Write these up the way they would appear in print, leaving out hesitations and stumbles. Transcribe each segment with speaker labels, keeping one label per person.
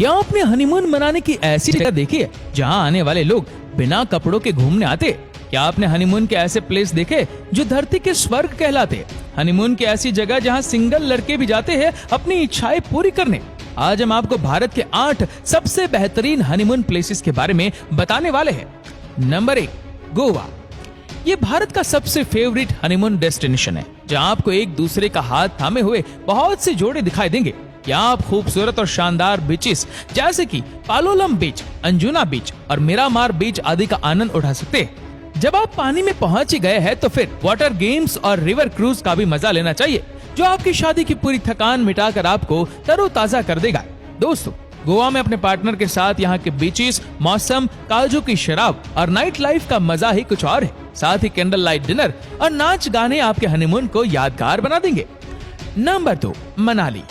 Speaker 1: क्या आपने हनीमून मनाने की ऐसी जगह देखी है जहां आने वाले लोग बिना कपड़ों के घूमने आते? क्या आपने हनीमून के ऐसे प्लेस देखे जो धरती के स्वर्ग कहलाते? हनीमून की ऐसी जगह जहां सिंगल लड़के भी जाते हैं अपनी इच्छाएं पूरी करने। आज हम आपको भारत के 8 सबसे बेहतरीन हनीमून प्लेसेस के बारे में बताने वाले हैं। नंबर 1, गोवा। ये भारत का सबसे फेवरेट हनीमून डेस्टिनेशन है, जहां आपको एक दूसरे का हाथ थामे हुए बहुत से जोड़े दिखाई देंगे। यहाँ आप खूबसूरत और शानदार बीचेस जैसे कि पालोलम बीच, अंजुना बीच और मिरामार बीच आदि का आनंद उठा सकते हैं। जब आप पानी में पहुंच ही गए हैं तो फिर वाटर गेम्स और रिवर क्रूज का भी मजा लेना चाहिए, जो आपकी शादी की पूरी थकान मिटाकर आपको तरोताजा कर देगा। दोस्तों, गोवा में अपने पार्टनर के साथ यहाँ के बीचेस, मौसम, काजू की शराब और नाइट लाइफ का मजा ही कुछ और है। साथ ही कैंडल लाइट डिनर और नाच गाने आपके हनीमून को यादगार बना देंगे। नंबर 2, मनाली।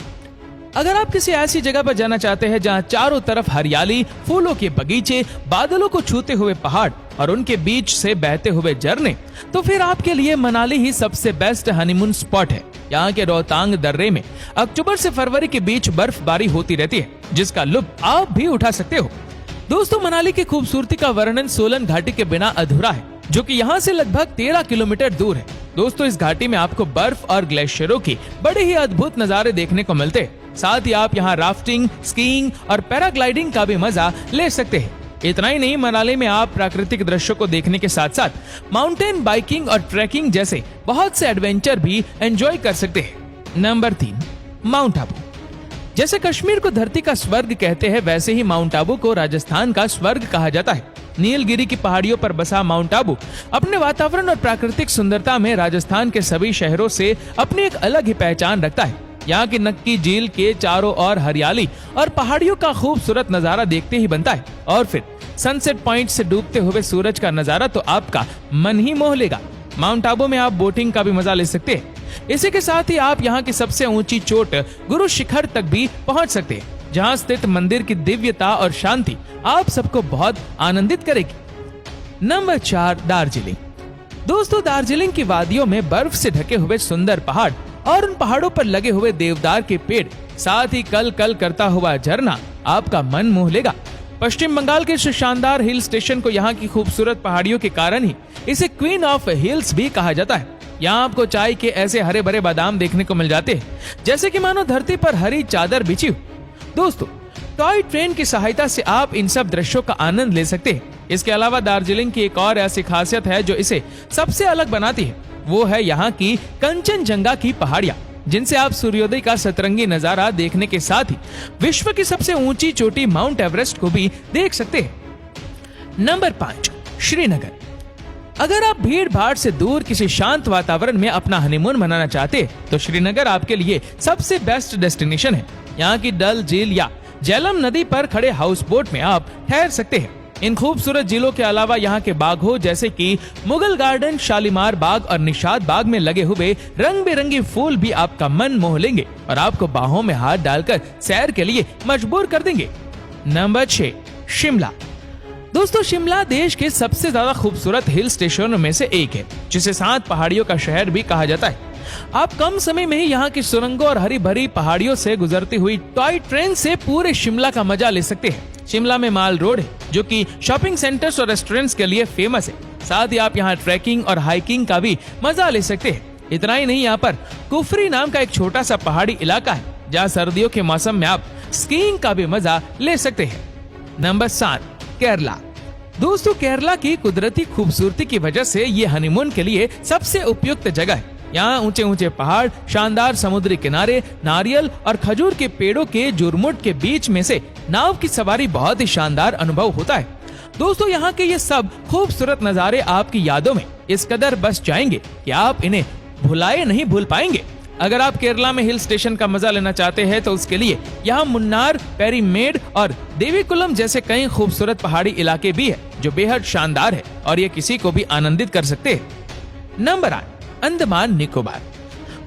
Speaker 1: अगर आप किसी ऐसी जगह पर जाना चाहते हैं जहां चारों तरफ हरियाली, फूलों के बगीचे, बादलों को छूते हुए पहाड़ और उनके बीच से बहते हुए झरने, तो फिर आपके लिए मनाली ही सबसे बेस्ट हनीमून स्पॉट है। यहाँ के रोहतांग दर्रे में अक्टूबर से फरवरी के बीच बर्फबारी होती रहती है, जिसका लुत्फ आप भी उठा सकते हो। दोस्तों, मनाली की खूबसूरती का वर्णन सोलन घाटी के बिना अधूरा है, जो कि यहाँ से लगभग 13 किलोमीटर दूर है। दोस्तों, इस घाटी में आपको बर्फ और ग्लेशियरों की बड़े ही अद्भुत नजारे देखने को मिलते हैं। साथ ही आप यहाँ राफ्टिंग, स्कीइंग और पैराग्लाइडिंग का भी मजा ले सकते हैं। इतना ही नहीं, मनाली में आप प्राकृतिक दृश्यों को देखने के साथ साथ माउंटेन बाइकिंग और ट्रैकिंग जैसे बहुत से एडवेंचर भी एंजॉय कर सकते हैं। Number 3, mount Abu. जैसे कश्मीर को धरती का स्वर्ग कहते हैं, वैसे ही माउंट आबू को राजस्थान का स्वर्ग कहा जाता है। नीलगिरी की पहाड़ियों पर बसा माउंट आबू अपने वातावरण और प्राकृतिक सुंदरता में राजस्थान के सभी शहरों से अपनी एक अलग ही पहचान रखता है। यहाँ की नक्की झील के चारों ओर हरियाली और पहाड़ियों का खूबसूरत नजारा देखते ही बनता है, और फिर सनसेट पॉइंट से डूबते हुए सूरज का नजारा तो आपका मन ही मोह लेगा। माउंट आबू में आप बोटिंग का भी मजा ले सकते हैं। इसी के साथ ही आप यहाँ की सबसे ऊंची चोट गुरु शिखर तक भी पहुँच सकते हैं, जहाँ स्थित मंदिर की दिव्यता और शांति आप सबको बहुत आनंदित करेगी। नंबर 4, दार्जिलिंग। दोस्तों, दार्जिलिंग की वादियों में बर्फ से ढके हुए सुंदर पहाड़ और उन पहाड़ों पर लगे हुए देवदार के पेड़, साथ ही कल कल करता हुआ झरना आपका मन मोह लेगा। पश्चिम बंगाल के शानदार हिल स्टेशन को यहाँ की खूबसूरत पहाड़ियों के कारण ही इसे क्वीन ऑफ हिल्स भी कहा जाता है। यहाँ आपको चाय के ऐसे हरे भरे बादाम देखने को मिल जाते हैं, जैसे कि मानो धरती पर हरी चादर बिछी हो। दोस्तों, टॉय ट्रेन की सहायता से आप इन सब दृश्यों का आनंद ले सकते हैं। इसके अलावा दार्जिलिंग की एक और ऐसी खासियत है जो इसे सबसे अलग बनाती है, वो है यहाँ की कंचनजंगा की पहाड़ियाँ, जिनसे आप सूर्योदय का सतरंगी नजारा देखने के साथ ही विश्व की सबसे ऊंची चोटी माउंट एवरेस्ट को भी देख सकते हैं। नंबर 5, श्रीनगर। अगर आप भीड़ भाड़ से दूर किसी शांत वातावरण में अपना हनीमून मनाना चाहते हैं, तो श्रीनगर आपके लिए सबसे बेस्ट डेस्टिनेशन है। यहाँ की डल झील या झेलम नदी पर खड़े हाउस बोट में आप ठहर सकते हैं। इन खूबसूरत झीलों के अलावा यहाँ के बागों जैसे कि मुगल गार्डन, शालीमार बाग और निशाद बाग में लगे हुए रंग बिरंगे फूल भी आपका मन मोह लेंगे और आपको बाहों में हाथ डालकर सैर के लिए मजबूर कर देंगे। नंबर 6, शिमला। दोस्तों, शिमला देश के सबसे ज्यादा खूबसूरत हिल स्टेशनों में से एक है, जिसे 7 पहाड़ियों का शहर भी कहा जाता है। आप कम समय में ही यहाँ की सुरंगों और हरी भरी पहाड़ियों से गुजरती हुई टॉय ट्रेन से पूरे शिमला का मजा ले सकते हैं। शिमला में माल रोड है, जो कि शॉपिंग सेंटर्स और रेस्टोरेंट्स के लिए फेमस है। साथ ही आप यहाँ ट्रैकिंग और हाइकिंग का भी मजा ले सकते हैं। इतना ही नहीं, यहाँ पर कुफरी नाम का एक छोटा सा पहाड़ी इलाका है, जहाँ सर्दियों के मौसम में आप स्कीइंग का भी मजा ले सकते हैं। नंबर 7, केरला। दोस्तों, केरला की कुदरती खूबसूरती की वजह से ये हनीमून के लिए सबसे उपयुक्त जगह है। यहाँ ऊंचे ऊंचे पहाड़, शानदार समुद्री किनारे, नारियल और खजूर के पेड़ों के जुरमुट के बीच में से नाव की सवारी बहुत ही शानदार अनुभव होता है। दोस्तों, यहाँ के ये सब खूबसूरत नजारे आपकी यादों में इस कदर बस जाएंगे कि आप इन्हें भुलाए नहीं भूल पाएंगे। अगर आप केरला में हिल स्टेशन का मजा लेना चाहते हैं, तो उसके लिए यहाँ मुन्नार, पेरीमेड और देवीकुलम जैसे कई खूबसूरत पहाड़ी इलाके भी है, जो बेहद शानदार है और ये किसी को भी आनंदित कर सकते हैं। नंबर 8, अंडमान निकोबार।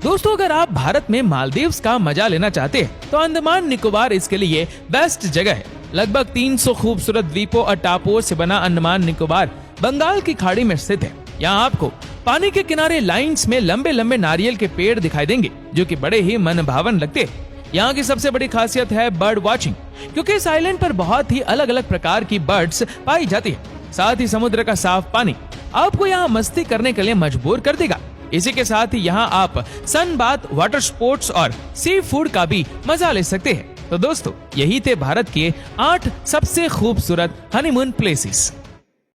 Speaker 1: दोस्तों, अगर आप भारत में मालदीव्स का मजा लेना चाहते हैं, तो अंडमान निकोबार इसके लिए बेस्ट जगह है। लगभग 300 खूबसूरत द्वीपों और टापुओं से बना अंडमान निकोबार बंगाल की खाड़ी में स्थित है। यहाँ आपको पानी के किनारे लाइंस में लंबे लंबे नारियल के पेड़ दिखाई देंगे, जो कि बड़े ही मनभावन लगते हैं। यहाँ की सबसे बड़ी खासियत है बर्ड वॉचिंग, क्योंकि इस आइलैंड पर बहुत ही अलग अलग प्रकार की बर्ड्स पाई जाती है। साथ ही समुद्र का साफ पानी आपको यहाँ मस्ती करने के लिए मजबूर कर देगा। इसी के साथ ही यहाँ आप सन बाथ, वाटर स्पोर्ट्स और सी फूड का भी मजा ले सकते हैं। तो दोस्तों, यही थे भारत के 8 सबसे खूबसूरत हनीमून प्लेसेस।